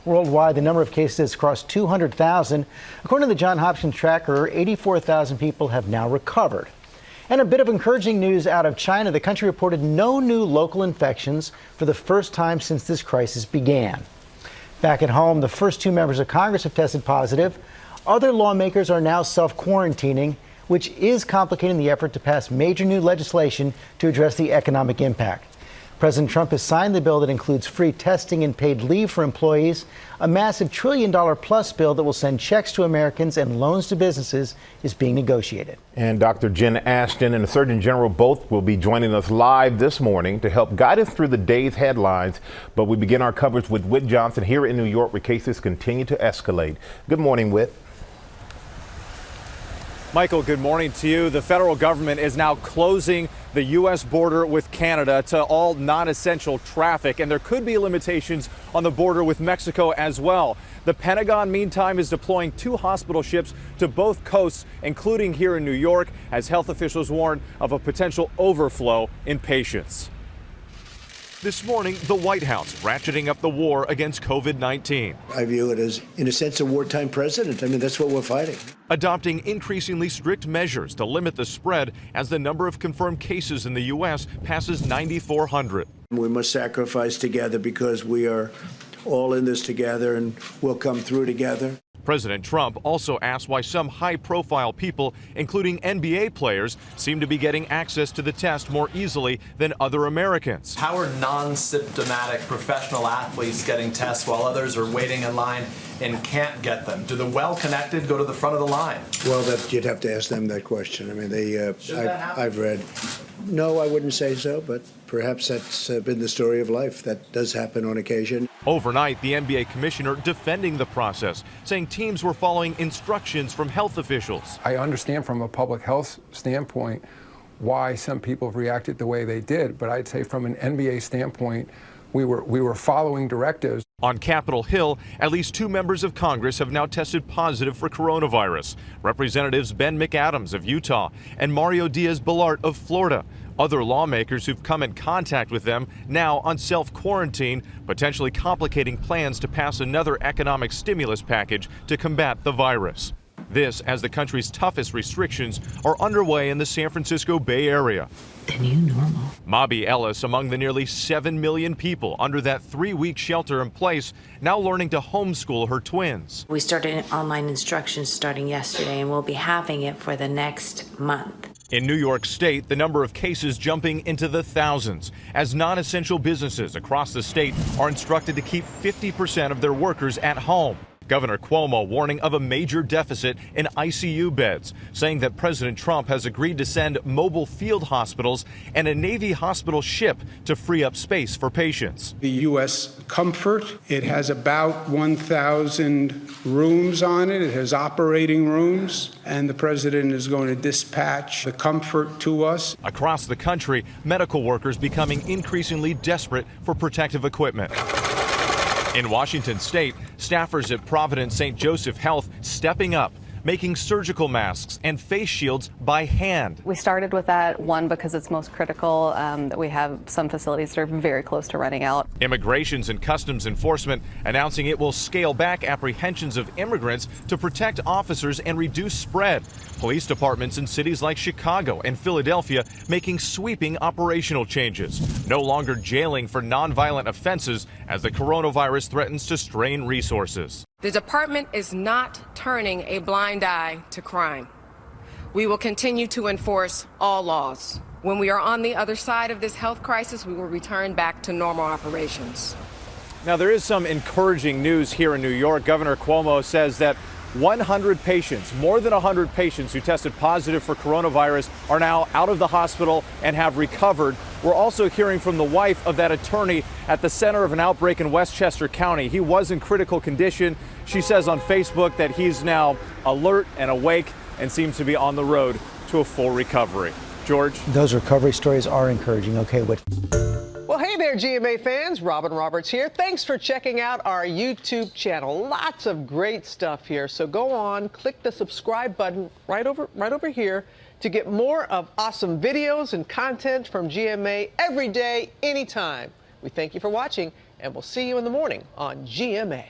Worldwide, the number of cases has crossed 200,000. According to the Johns Hopkins tracker, 84,000 people have now recovered. And a bit of encouraging news out of China. The country reported no new local infections for the first time since this crisis began. Back at home, the first 2 members of Congress have tested positive. Other lawmakers are now self-quarantining, which is complicating the effort to pass major new legislation to address the economic impact. President Trump has signed the bill that includes free testing and paid leave for employees. A massive $1 trillion-plus bill that will send checks to Americans and loans to businesses is being negotiated. And Dr. Jen Ashton and the Surgeon General both will be joining us live this morning to help guide us through the day's headlines. But we begin our coverage with Whit Johnson here in New York, where cases continue to escalate. Good morning, Whit. Michael, good morning to you. The federal government is now closing the U.S. border with Canada to all non-essential traffic, and there could be limitations on the border with Mexico as well. The Pentagon, meantime, is deploying 2 hospital ships to both coasts, including here in New York, as health officials warn of a potential overflow in patients. This morning, the White House ratcheting up the war against COVID-19. I view it as, in a sense, a wartime president. I mean, that's what we're fighting. Adopting increasingly strict measures to limit the spread as the number of confirmed cases in the U.S. passes 9,400. We must sacrifice together because we are all in this together and we'll come through together. President Trump also asked why some high-profile people, including NBA players, seem to be getting access to the test more easily than other Americans. How are non-symptomatic professional athletes getting tests while others are waiting in line and can't get them? Do the well-connected go to the front of the line? Well, you'd have to ask them that question. I mean, I've read. No, I wouldn't say so, but perhaps that's been the story of life. That does happen on occasion. Overnight, the NBA commissioner defending the process, saying teams were following instructions from health officials. I understand from a public health standpoint why some people reacted the way they did, but I'd say from an NBA standpoint, we were following directives. On Capitol Hill, at least 2 members of Congress have now tested positive for coronavirus. Representatives Ben McAdams of Utah and Mario Diaz-Balart of Florida. Other lawmakers who've come in contact with them now on self-quarantine, potentially complicating plans to pass another economic stimulus package to combat the virus. This as the country's toughest restrictions are underway in the San Francisco Bay Area. The new normal. Mobby Ellis among the nearly 7 million people under that 3-week shelter in place, now learning to homeschool her twins. We started online instruction starting yesterday, and we'll be having it for the next month. In New York State, the number of cases jumping into the thousands as non-essential businesses across the state are instructed to keep 50% of their workers at home. Governor Cuomo warning of a major deficit in ICU beds, saying that President Trump has agreed to send mobile field hospitals and a Navy hospital ship to free up space for patients. The U.S. Comfort, it has about 1,000 rooms on it. It has operating rooms, and the president is going to dispatch the Comfort to us. Across the country, medical workers becoming increasingly desperate for protective equipment. In Washington state, staffers at Providence St. Joseph Health stepping up, making surgical masks and face shields by hand. We started with that, one, because it's most critical, that we have some facilities that are very close to running out. Immigrations and Customs Enforcement announcing it will scale back apprehensions of immigrants to protect officers and reduce spread. Police departments in cities like Chicago and Philadelphia making sweeping operational changes. No longer jailing for nonviolent offenses as the coronavirus threatens to strain resources. The department is not turning a blind eye to crime. We will continue to enforce all laws. When we are on the other side of this health crisis, we will return back to normal operations. Now, there is some encouraging news here in New York. Governor Cuomo says that 100 patients, more than 100 patients who tested positive for coronavirus are now out of the hospital and have recovered. We're also hearing from the wife of that attorney at the center of an outbreak in Westchester County. He was in critical condition. She says on Facebook that he's now alert and awake and seems to be on the road to a full recovery. George? Those recovery stories are encouraging. Okay, Whit. Well, hey there, GMA fans. Robin Roberts here. Thanks for checking out our YouTube channel. Lots of great stuff here. So go on, click the subscribe button right over here to get more of awesome videos and content from GMA every day, anytime. We thank you for watching, and we'll see you in the morning on GMA.